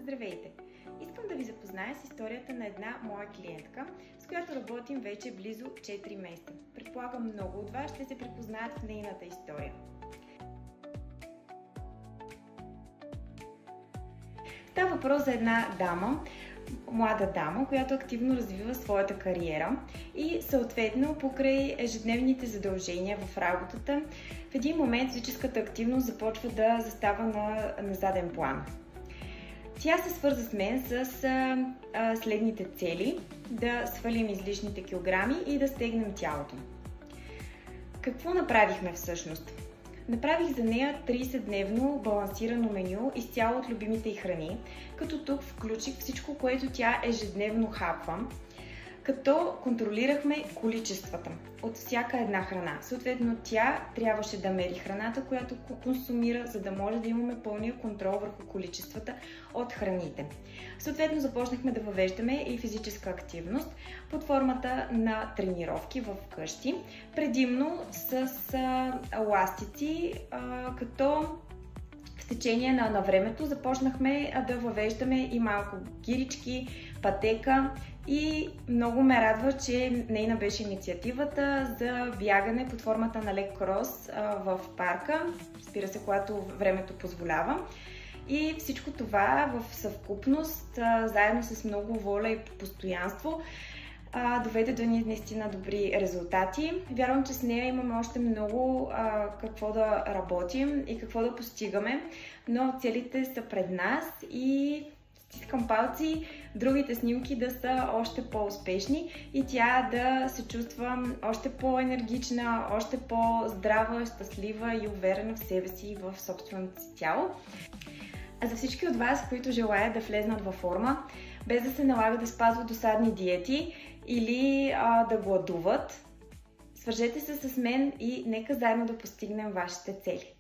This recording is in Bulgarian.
Здравейте! Искам да ви запозная с историята на една моя клиентка, с която работим вече близо 4 месеца. Предполагам, много от вас ще се припознаят в нейната история. Става въпрос за една дама, млада дама, която активно развива своята кариера и съответно покрай ежедневните задължения в работата, в един момент физическата активност започва да застава на заден план. Тя се свърза с мен с следните цели: да свалим излишните килограми и да стегнем тялото. Какво направихме всъщност? Направих за нея 30-дневно балансирано меню изцяло от любимите й храни, като тук включих всичко, което тя ежедневно хапва, като контролирахме количествата от всяка една храна. Съответно, тя трябваше да мери храната, която консумира, за да може да имаме пълния контрол върху количествата от храните. Съответно, започнахме да въвеждаме и физическа активност под формата на тренировки в къщи, предимно с еластици, като в течение на времето започнахме да въвеждаме и малко гирички, пътека и много ме радва, че нейна беше инициативата за бягане под формата на лек крос в парка, разбира се, когато времето позволява. И всичко това в съвкупност, заедно с много воля и постоянство, доведе до ни наистина добри резултати. Вярвам, че с нея имаме още много какво да работим и какво да постигаме, но целите са пред нас и стискам палци другите снимки да са още по-успешни и тя да се чувства още по-енергична, още по-здрава, щастлива и уверена в себе си и в собственото си тяло. А за всички от вас, които желаят да влезнат във форма, без да се налага да спазват досадни диети или да гладуват, свържете се с мен и нека заедно да постигнем вашите цели.